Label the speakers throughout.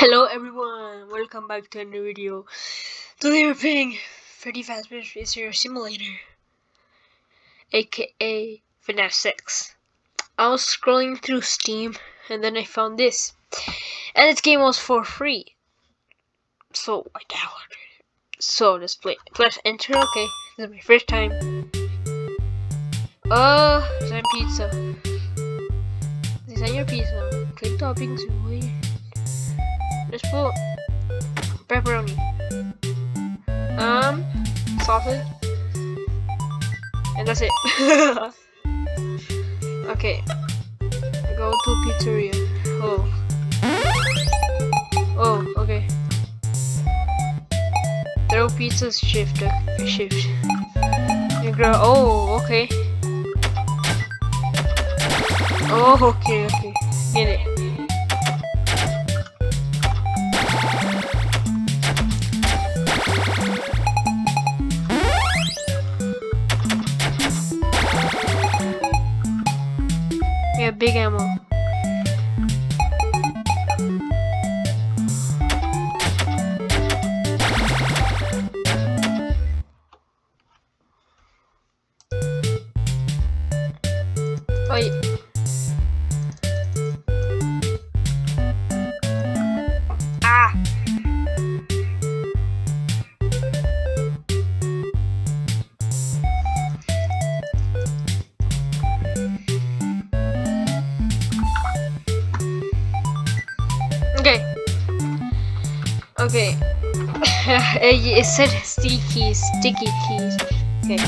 Speaker 1: Hello everyone, welcome back to a new video. Today we're playing Freddy Fazbear Pizzeria Simulator, aka FNAF 6. I was scrolling through Steam and then I found this. And this game was for free. So I downloaded it. So let's play. Press enter, okay. This is my first time. Design pizza. Design your pizza. Click toppings and wait. Let's put pepperoni. Sausage. And that's it. Okay. Go to Pizzeria. Oh, okay. Throw pizzas, shift. You grow. Oh, okay. Oh, okay. Get it. Yeah, big ammo. Oh yeah. Ah. Okay. It said sticky keys. Okay.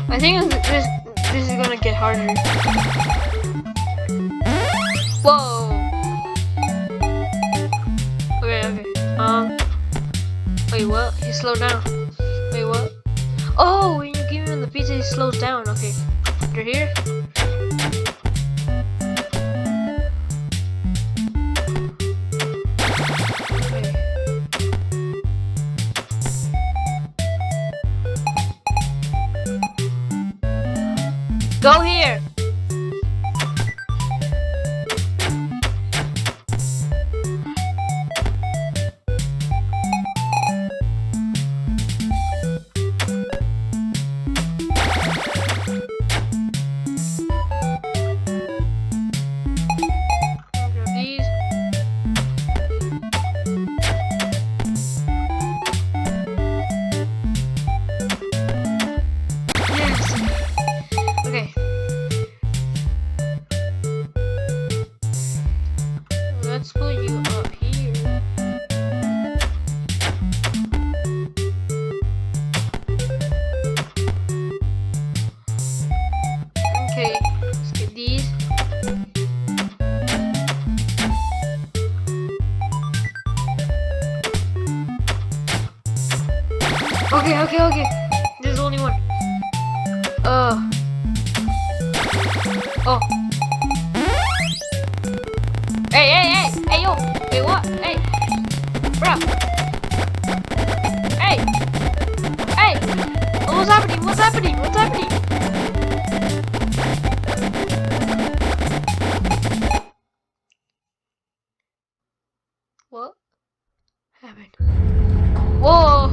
Speaker 1: I think this is gonna get harder. Whoa. Okay. Wait, what? He slowed down. Wait, what? Oh, when you give him the pizza, he slows down. Okay. Under here. Okay. Go here. Let's put you up here. Okay, let's get these. Okay. There's only one. Oh. Hey, yo! Wait, what? Hey! Bro! Hey! What's happening? What happened? Whoa!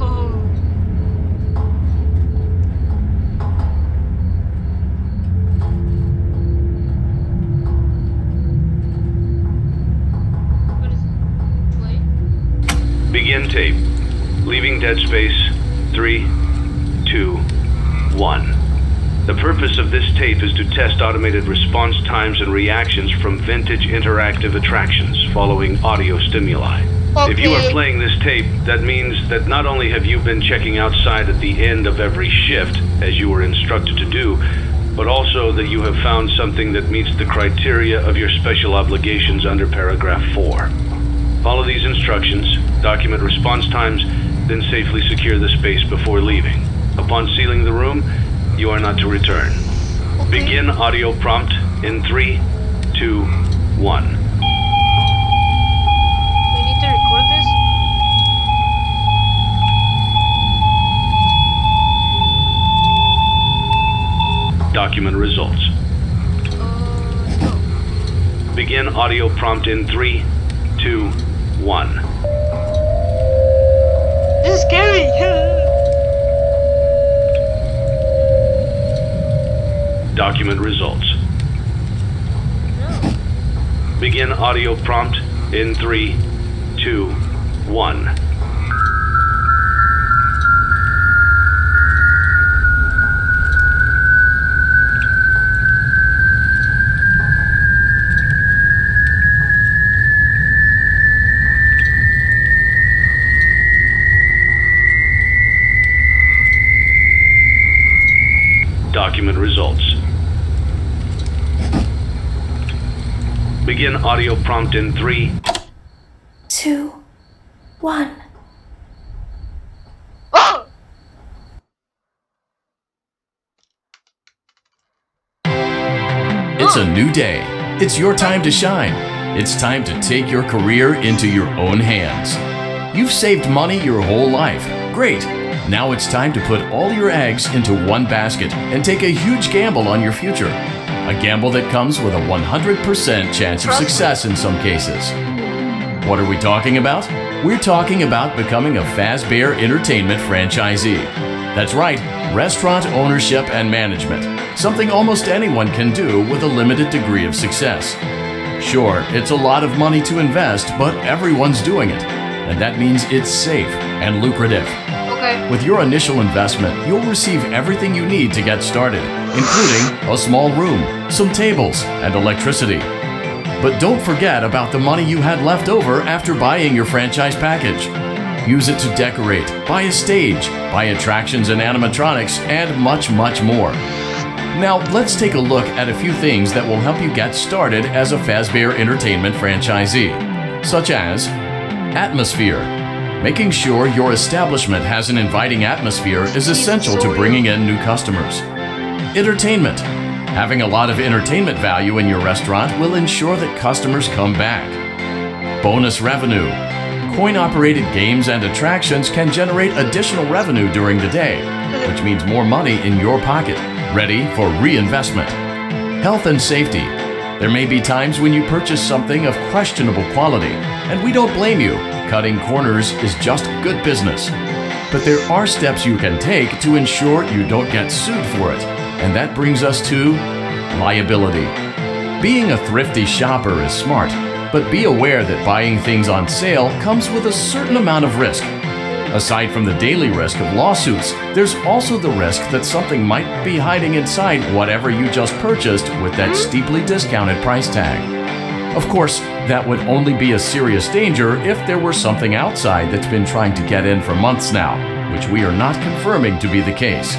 Speaker 2: Begin tape. Leaving dead space. 3, 2, 1. The purpose of this tape is to test automated response times and reactions from vintage interactive attractions following audio stimuli.
Speaker 1: Okay.
Speaker 2: If you are playing this tape, that means that not only have you been checking outside at the end of every shift, as you were instructed to do, but also that you have found something that meets the criteria of your special obligations under paragraph 4. Follow these instructions, document response times, then safely secure the space before leaving. Upon sealing the room, you are not to return.
Speaker 1: Okay.
Speaker 2: Begin audio prompt in 3, 2, 1.
Speaker 1: We need to record this?
Speaker 2: Document results.
Speaker 1: No.
Speaker 2: Begin audio prompt in 3, 2, 1.
Speaker 1: This is scary.
Speaker 2: Document results.
Speaker 1: No.
Speaker 2: Begin audio prompt in 3, 2, 1. Document results. Begin audio prompt in 3,
Speaker 3: 2, 1.
Speaker 1: Oh!
Speaker 4: It's a new day. It's your time to shine. It's time to take your career into your own hands. You've saved money your whole life. Great. Now it's time to put all your eggs into one basket and take a huge gamble on your future. A gamble that comes with a 100% chance of success in some cases. What are we talking about? We're talking about becoming a Fazbear Entertainment franchisee. That's right, restaurant ownership and management. Something almost anyone can do with a limited degree of success. Sure, it's a lot of money to invest, but everyone's doing it. And that means it's safe and lucrative.
Speaker 1: Okay.
Speaker 4: With your initial investment, you'll receive everything you need to get started, including a small room, some tables, and electricity. But don't forget about the money you had left over after buying your franchise package. Use it to decorate, buy a stage, buy attractions and animatronics, and much, much more. Now, let's take a look at a few things that will help you get started as a Fazbear Entertainment franchisee, such as atmosphere. Making sure your establishment has an inviting atmosphere is essential to bringing in new customers. Entertainment. Having a lot of entertainment value in your restaurant will ensure that customers come back. Bonus revenue. Coin-operated games and attractions can generate additional revenue during the day, which means more money in your pocket, ready for reinvestment. Health and safety. There may be times when you purchase something of questionable quality, and we don't blame you. Cutting corners is just good business. But there are steps you can take to ensure you don't get sued for it, and that brings us to liability. Being a thrifty shopper is smart, but be aware that buying things on sale comes with a certain amount of risk. Aside from the daily risk of lawsuits, there's also the risk that something might be hiding inside whatever you just purchased with that steeply discounted price tag. Of course, that would only be a serious danger if there were something outside that's been trying to get in for months now, which we are not confirming to be the case.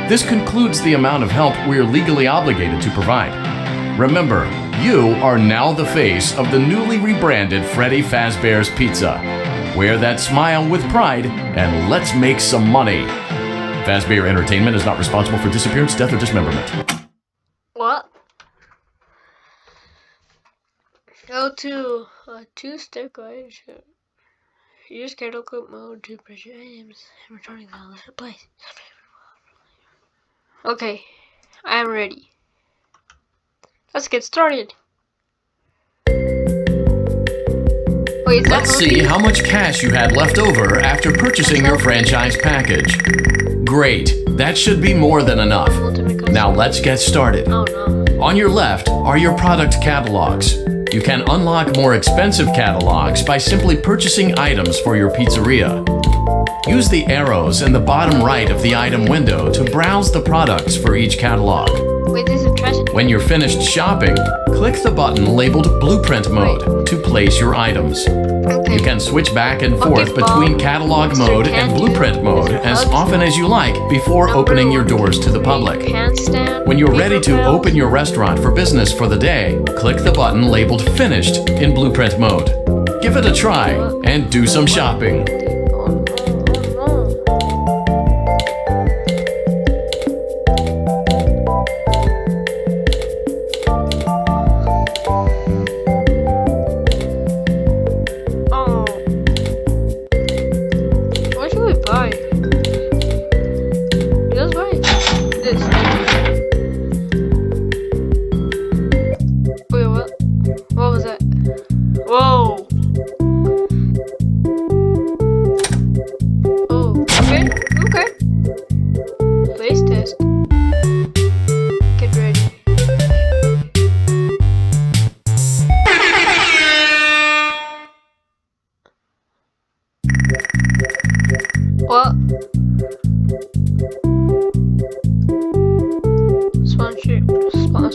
Speaker 4: This concludes the amount of help we are legally obligated to provide. Remember, you are now the face of the newly rebranded Freddy Fazbear's Pizza. Wear that smile with pride, and let's make some money. Fazbear Entertainment is not responsible for disappearance, death, or dismemberment.
Speaker 1: What? Go to a two-step guide. Use candle clip mode to press your items and returning the other place. Okay, I am ready. Let's get started. Wait, is
Speaker 4: Let's see how much cash you had left over after purchasing your franchise package. Great, that should be more than enough. Now let's get started.
Speaker 1: Oh no.
Speaker 4: On your left are your product catalogs. You can unlock more expensive catalogs by simply purchasing items for your pizzeria. Use the arrows in the bottom right of the item window to browse the products for each catalog.
Speaker 1: Wait, this is trash.
Speaker 4: When you're finished shopping, click the button labeled Blueprint Mode to place your items.
Speaker 1: Okay.
Speaker 4: You can switch back and forth between Catalog Mode and Blueprint Mode as often as you like before opening your doors to the public. When you're ready to open your restaurant for business for the day, click the button labeled Finished in Blueprint Mode. Give it a try and do some shopping.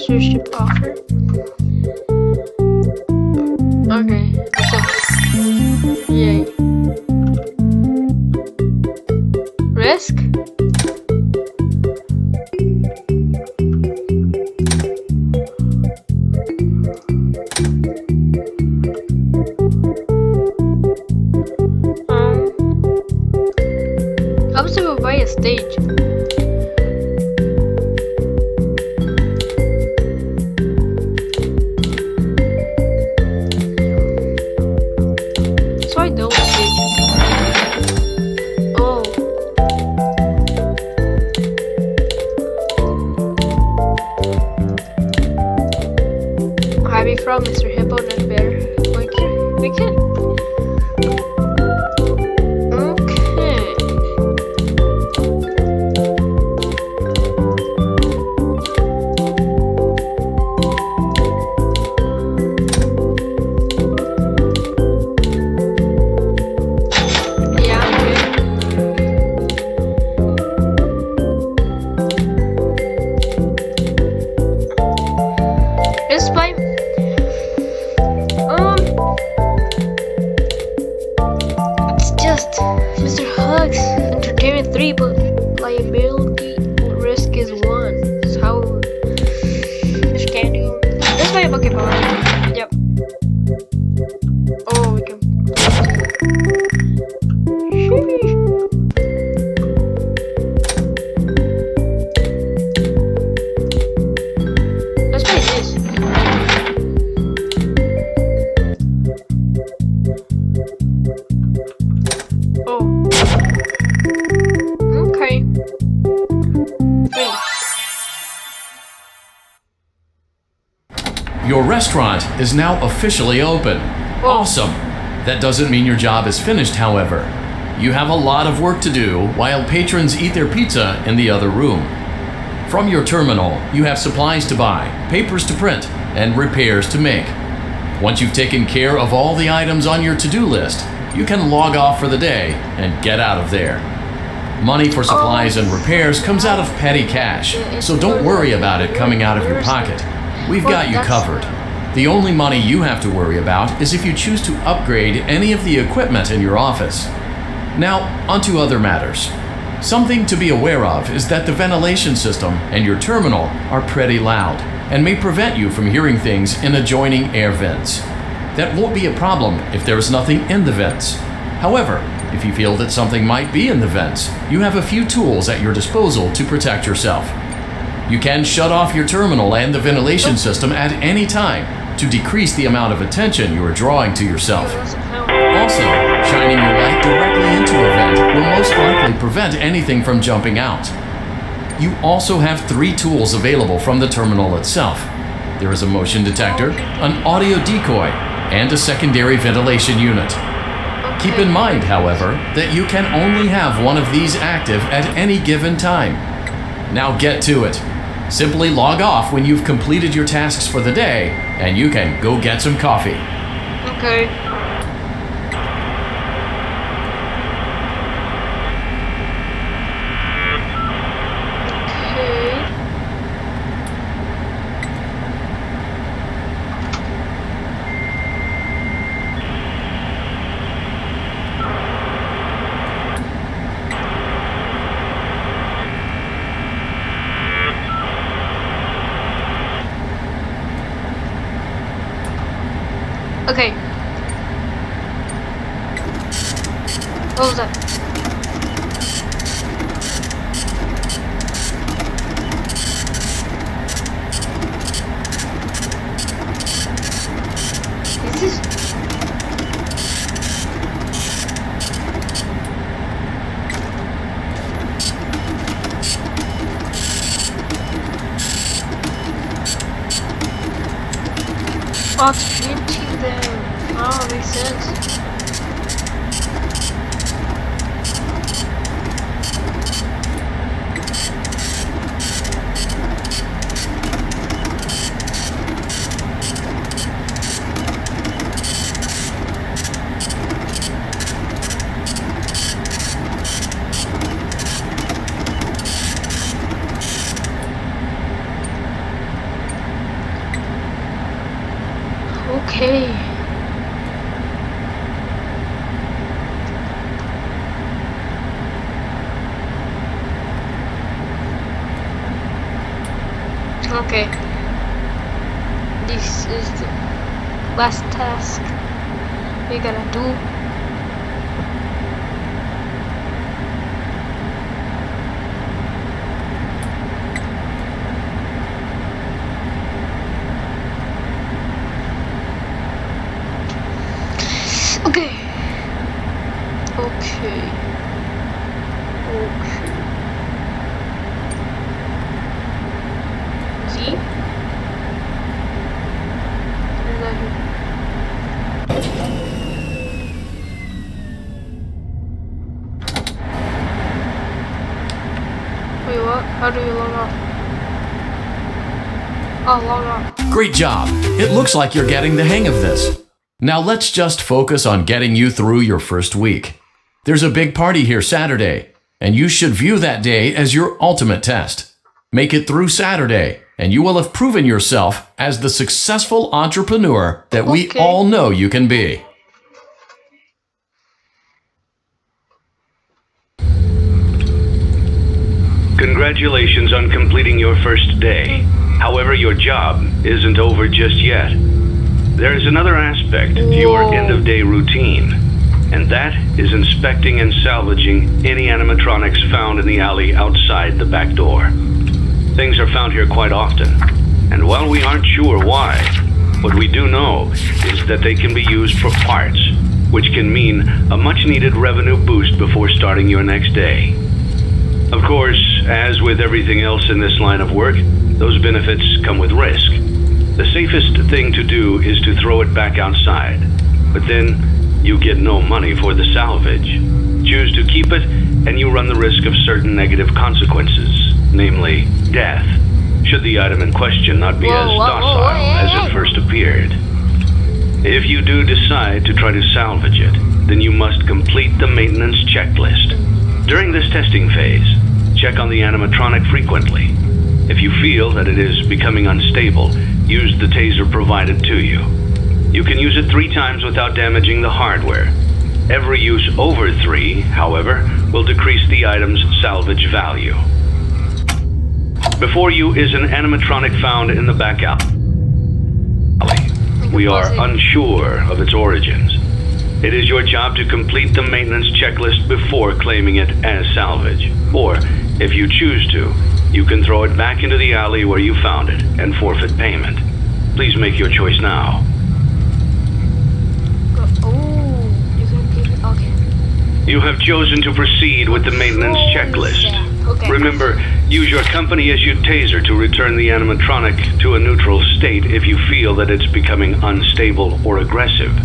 Speaker 1: sponsorship offer. Okay, so yay. Risk? How much to buy a stage? So I don't stage. Oh. Happy from Mr. Hippo and Bear. We can. Okay. Yeah, okay. Let's play. It's just Mr. Hugs Entertainment 3, but liability risk is 1. So how much can do? Let's play a bucket ball. Yep. Oh, we can. Let's play this. Oh. Okay.
Speaker 4: Your restaurant is now officially open. Awesome! That doesn't mean your job is finished, however. You have a lot of work to do while patrons eat their pizza in the other room. From your terminal, you have supplies to buy, papers to print, and repairs to make. Once you've taken care of all the items on your to-do list, you can log off for the day and get out of there. Money for supplies and repairs comes out of petty cash, so don't worry about it coming out of your pocket. We've got you covered. The only money you have to worry about is if you choose to upgrade any of the equipment in your office. Now, onto other matters. Something to be aware of is that the ventilation system and your terminal are pretty loud and may prevent you from hearing things in adjoining air vents. That won't be a problem if there is nothing in the vents. However, if you feel that something might be in the vents, you have a few tools at your disposal to protect yourself. You can shut off your terminal and the ventilation system at any time to decrease the amount of attention you are drawing to yourself. Also, shining your light directly into a vent will most likely prevent anything from jumping out. You also have 3 tools available from the terminal itself. There is a motion detector, an audio decoy, and a secondary ventilation unit. Keep in mind, however, that you can only have one of these active at any given time. Now get to it. Simply log off when you've completed your tasks for the day, and you can go get some coffee.
Speaker 1: Okay. Okay. What was that? Is this? Oh, it's 20 there. Oh, makes sense. Okay. Okay. This is the last task we gotta do. Okay. Okay. Okay. Z. And then wait, what? How do you log off? Oh, log off.
Speaker 4: Great job! It looks like you're getting the hang of this. Now let's just focus on getting you through your first week. There's a big party here Saturday, and you should view that day as your ultimate test. Make it through Saturday, and you will have proven yourself as the successful entrepreneur that we all know you can be.
Speaker 2: Congratulations on completing your first day. However, your job isn't over just yet. There is another aspect to your end-of-day routine, and that is inspecting and salvaging any animatronics found in the alley outside the back door. Things are found here quite often, and while we aren't sure why, what we do know is that they can be used for parts, which can mean a much-needed revenue boost before starting your next day. Of course, as with everything else in this line of work, those benefits come with risk. The safest thing to do is to throw it back outside, but then you get no money for the salvage. Choose to keep it, and you run the risk of certain negative consequences, namely death, should the item in question not be as docile as it first appeared. If you do decide to try to salvage it, then you must complete the maintenance checklist. During this testing phase, check on the animatronic frequently. If you feel that it is becoming unstable, use the taser provided to you. You can use it 3 times without damaging the hardware. Every use over 3, however, will decrease the item's salvage value. Before you is an animatronic found in the back alley. We are unsure of its origins. It is your job to complete the maintenance checklist before claiming it as salvage. Or, if you choose to, you can throw it back into the alley where you found it and forfeit payment. Please make your choice now. You have chosen to proceed with the maintenance checklist. Remember, use your company-issued taser to return the animatronic to a neutral state if you feel that it's becoming unstable or aggressive.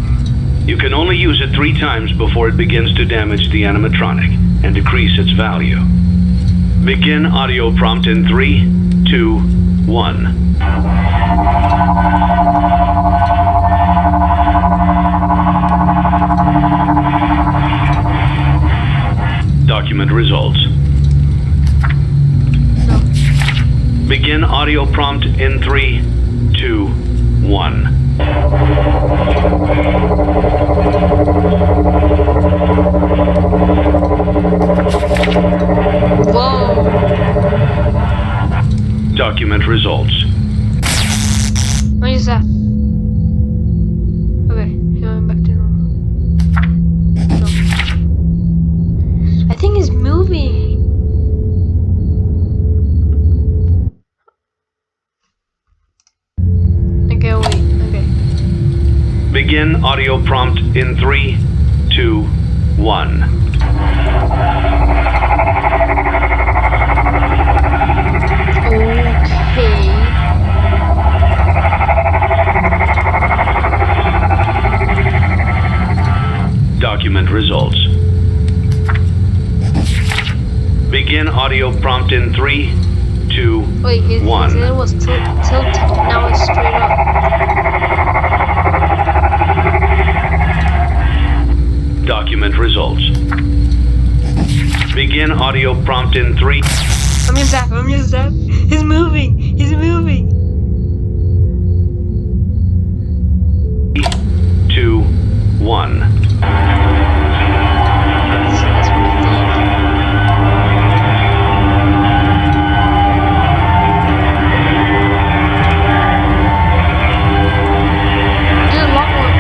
Speaker 2: You can only use it 3 times before it begins to damage the animatronic and decrease its value. Begin audio prompt in 3, 2, 1. Document results.
Speaker 1: No.
Speaker 2: Begin audio prompt in 3, 2, 1.
Speaker 1: Whoa.
Speaker 2: Document results.
Speaker 1: What is that? Okay, he went back to normal. No. I think it's moving. Okay, wait. Okay.
Speaker 2: Begin audio prompt in 3, 2, 1.
Speaker 1: Okay.
Speaker 2: Document results. Begin audio prompt in 3, 2,
Speaker 1: Wait, his
Speaker 2: 1.
Speaker 1: head was tilted. Now it's straight up.
Speaker 2: Document results. Begin audio prompt in 3.
Speaker 1: I'm gonna zap. He's moving.
Speaker 2: 1.
Speaker 1: There's a lot more.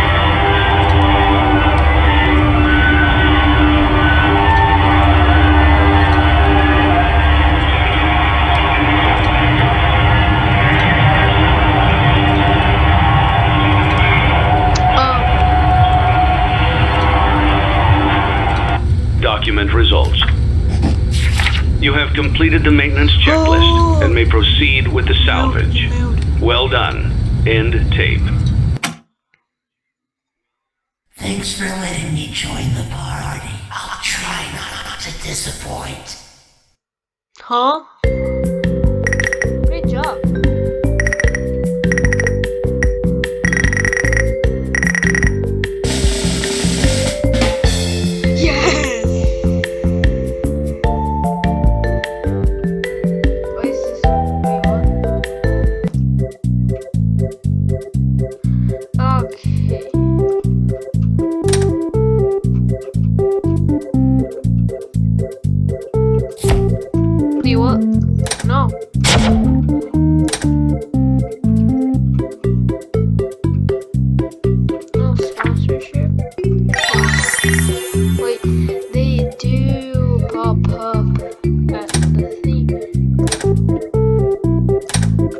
Speaker 2: Document results. You have completed the maintenance checklist and may proceed with the salvage. Well done. End tape.
Speaker 5: Thanks for letting me join the party. I'll try not to disappoint.
Speaker 1: Huh? Great job. Yes! What is this? Wait, what? Okay. Do you what? No. No sponsorship? Wait, they do pop up at the thing.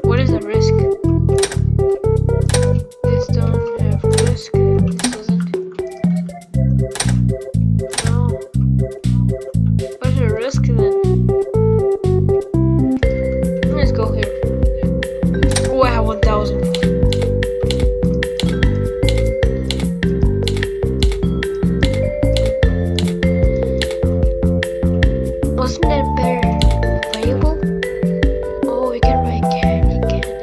Speaker 1: What is the risk? This don't have risk. This doesn't. No. What's the risk then? Let's go here. Oh, I have 1,000. Wasn't that better playable? Oh, we can buy candy candy.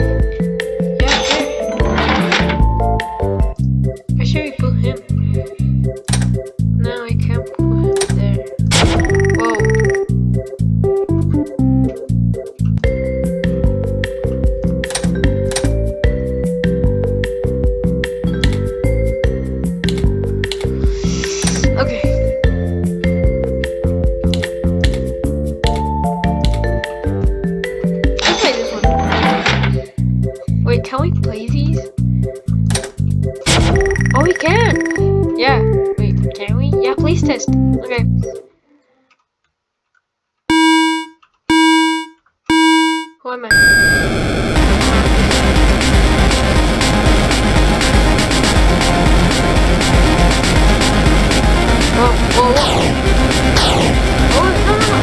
Speaker 1: Yeah, sure. I should we put him. No, I can't put him there. Whoa. Okay. Let's play this one. Wait, can we play these? Oh, we can! Yeah. Wait, can we? Yeah, please test. Okay. Who am I? Whoa, whoa, whoa. Oh, no, no, no.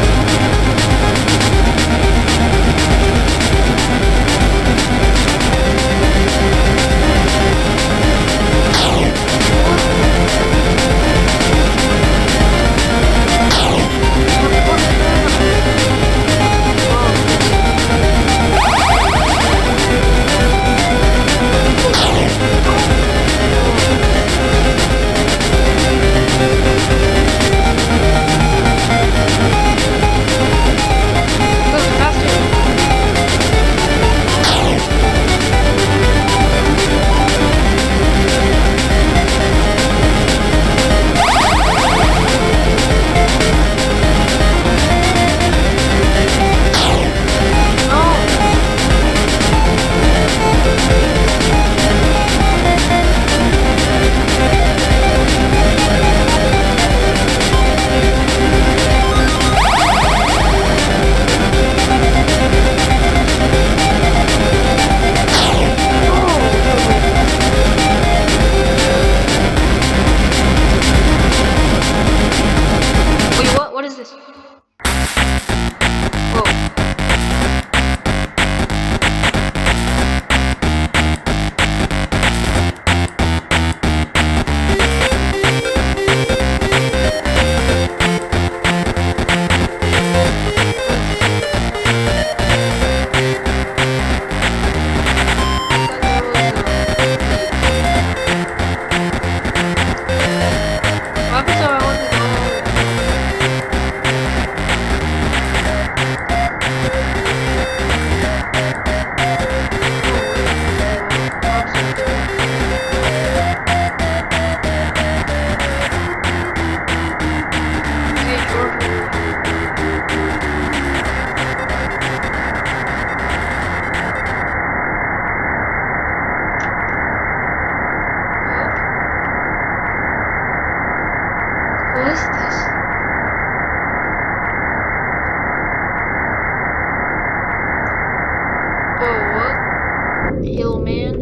Speaker 1: Hill man.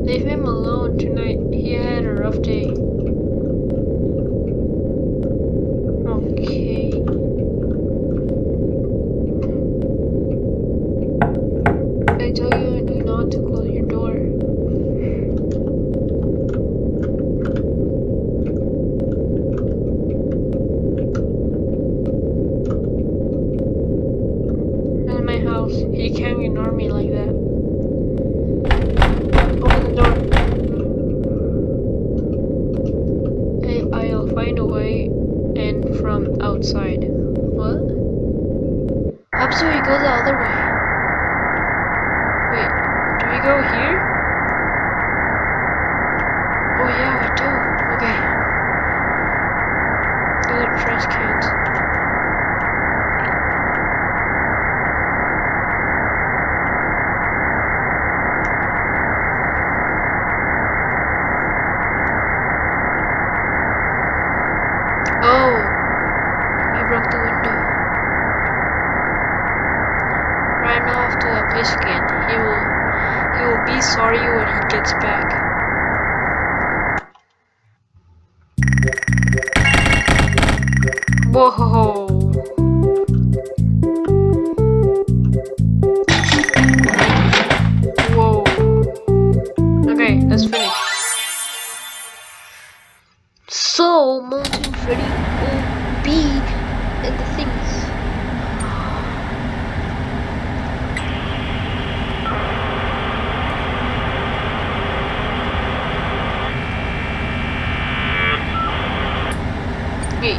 Speaker 1: Leave him alone tonight. He had a rough day. Okay. I tell you not to close your door. In my house, he can't ignore me like that. Open the door. I'll find a way in from outside. What? How do we go the other way? Wait, do we go here? Oh yeah, we do. Okay. Other trash cans. Oh, he broke the window. Ran off to the place again. He will be sorry when he gets back. Whoa. Whoa. Okay, let's finish. So, Mountain Freddy will be in the things. Hey.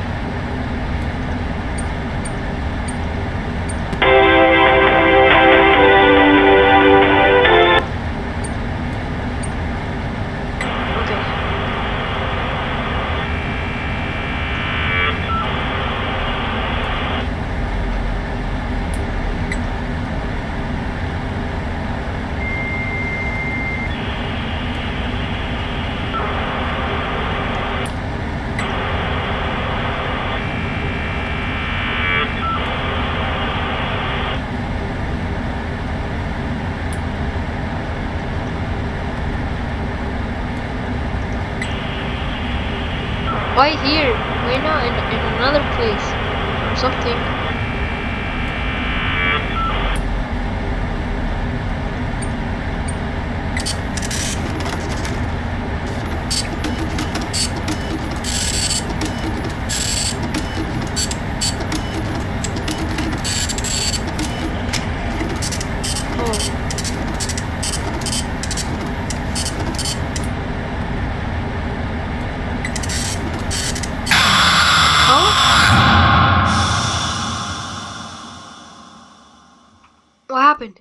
Speaker 1: Okay. Why here? Why not in another place? Or something. Oh. What happened?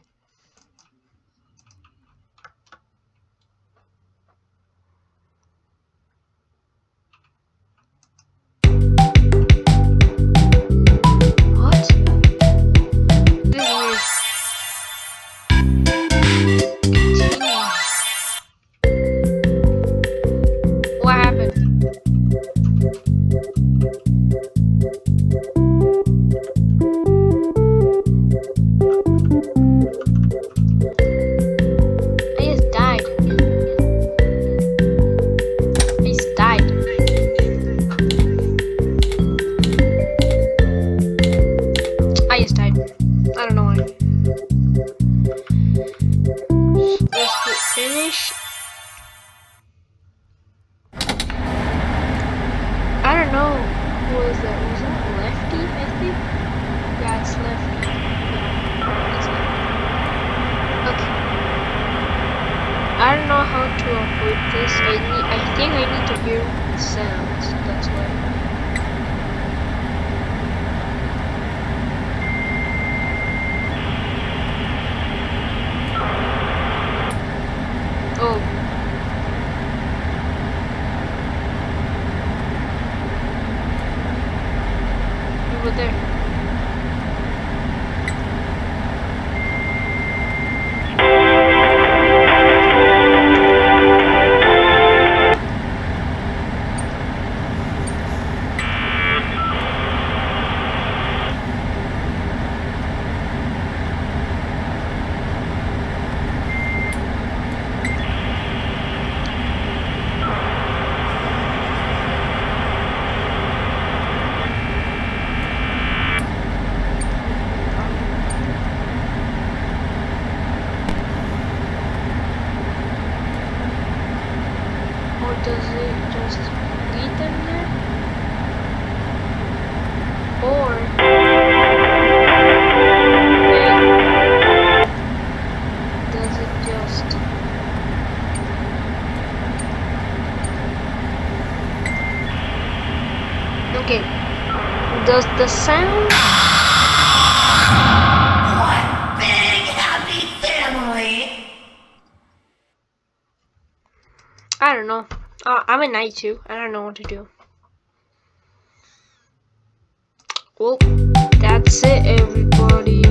Speaker 1: What? This is weird. Continue. What happened? I just died. I just died. I just died. I don't know why. Let's hit finish. I don't know. Who was that? Was that Lefty, I think? Yeah, it's Lefty. Yeah, it's Lefty. Okay. I don't know how to avoid this. I think I need to hear sounds. That's why. Oh. Over there. I don't know. I'm at night too. I don't know what to do. Well, that's it, everybody.